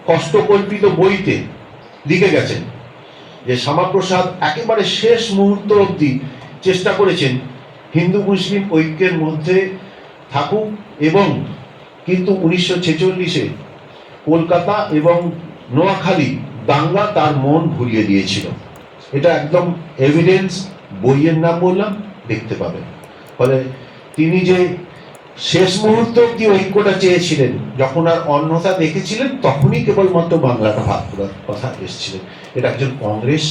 কষ্টকল্পিত বইতে লিখে গেছেন যে শ্যামাপ্রসাদ একেবারে শেষ মুহূর্ত অবধি চেষ্টা করেছেন হিন্দু মুসলিম ঐক্যের মধ্যে থাকুক, এবং কিন্তু 1946-এ কলকাতা এবং নোয়াখালী দাঙ্গা তার মন ঘুরিয়ে দিয়েছিল। এটা একদম এভিডেন্স, বইয়ের নাম বললাম, দেখতে পাবেন। ফলে তিনি যে শেষ মুহূর্ত অব্দি ঐক্যটা চেয়েছিলেন, যখন আর অন্যতা দেখেছিলেন তখনই কেবলমাত্র বাংলাটা ভাগ করার কথা এসেছিলেন। এটা একজন কংগ্রেস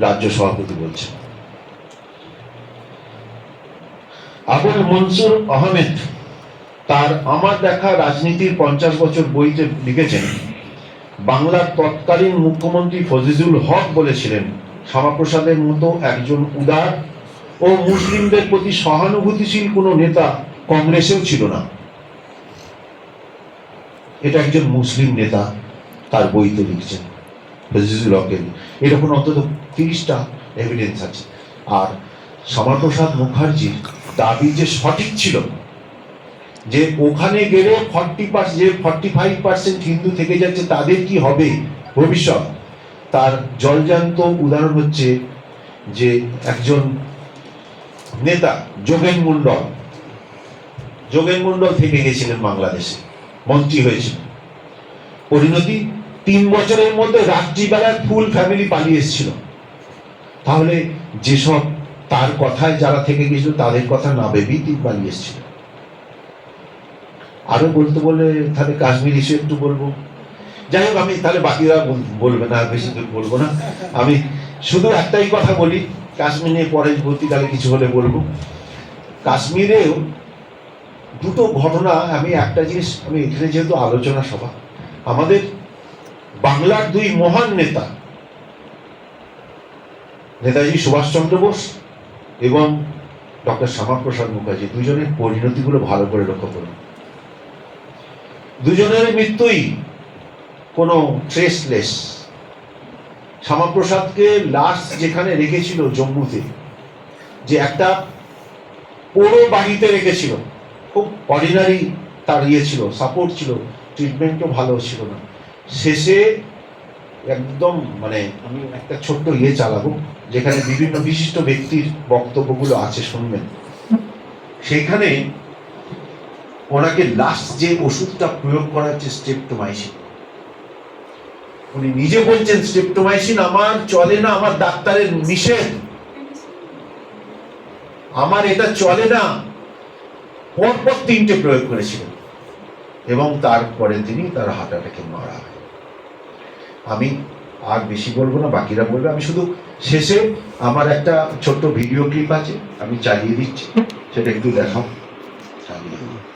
রাজ্য সভাপতি বলছেন। আবুল মনসুর আহমেদ তার আমার দেখা রাজনীতির 50 বছর বইতে লিখেছেন, বাংলার তৎকালীন মুখ্যমন্ত্রী ফজিলুল হক বলেছিলেন, শ্যামাপ্রসাদের মতো একজন উদার ও মুসলিমদের প্রতি সহানুভূতিশীল কোনো নেতা কংগ্রেসেও ছিল না। এটা একজন মুসলিম নেতা তার বইতে লিখছেন ফজিলুল হকের। এরকম অন্তত 30টা এভিডেন্স আছে। আর শ্যামাপ্রসাদ মুখার্জির দাবি যে সঠিক ছিল, যে ওখানে গেলে 45% হিন্দু থেকে যাচ্ছে, তাদের কি হবে ভবিষ্যৎ, তার জলজান্ত উদাহরণ হচ্ছে যে একজন নেতা যোগেন মন্ডল থেকে গেছিলেন বাংলাদেশে, মন্ত্রী হয়েছিলেন। পরিণতি 3 বছরের মধ্যে রাত্রিবেলায় ফুল ফ্যামিলি পালিয়ে এসেছিল। তাহলে যেসব তার কথায় যারা থেকে গেছিল তাদের কথা না ভেবেই তিনি পালিয়ে এসেছিল। আরো বলতে বলে তাহলে কাশ্মীর ইস্যু একটু বলবো। যাই হোক, আমি তাহলে বাকিরা বলবে না, বেশি দূর বলবো না। আমি শুধু একটাই কথা বলি, কাশ্মীর নিয়ে পরবর্তীকালে কিছু হলে বলবো। কাশ্মীরেও দুটো ঘটনা, আমি একটা জিনিস, আমি এখানে যেহেতু আলোচনা সভা, আমাদের বাংলার দুই মহান নেতা, নেতাজি সুভাষচন্দ্র বোস এবং ডক্টর শ্যামাপ্রসাদ মুখার্জি, দুজনের পরিণতিগুলো ভালো করে লক্ষ্য করুন। দুজনের মৃত্যুই কোনো ট্রেসলেস। শ্যামাপ্রসাদকে লাশ যেখানে রেখেছিল জম্মুতে, যে একটা পুরো বাড়িতে রেখেছিল, খুব অর্ডিনারি তার ছিল, সাপোর্ট ছিল, ট্রিটমেন্টও ভালো ছিল না। শেষে একদম মানে আমি একটা ছোট্ট চালাবো, যেখানে বিভিন্ন বিশিষ্ট ব্যক্তির বক্তব্যগুলো আছে, শুনবেন। সেখানে ওনাকে লাস্ট যে ওষুধটা প্রয়োগ করা হচ্ছে স্ট্রেপ্টোমাইসিন, উনি নিজে বলছেন স্ট্রেপ্টোমাইসিন আমার চলে না, আমার ডাক্তারের নিষেধ, আমার এটা চলে না। পরপর 3টে প্রয়োগ করেছিলেন এবং তারপরে তিনি তার হার্ট অ্যাটাকে মারা হয়। আমি আর বেশি বলবো না, বাকিরা বলবে। আমি শুধু শেষে আমার একটা ছোট্ট ভিডিও ক্লিপ আছে, আমি চালিয়ে দিচ্ছি, সেটা একটু দেখাও।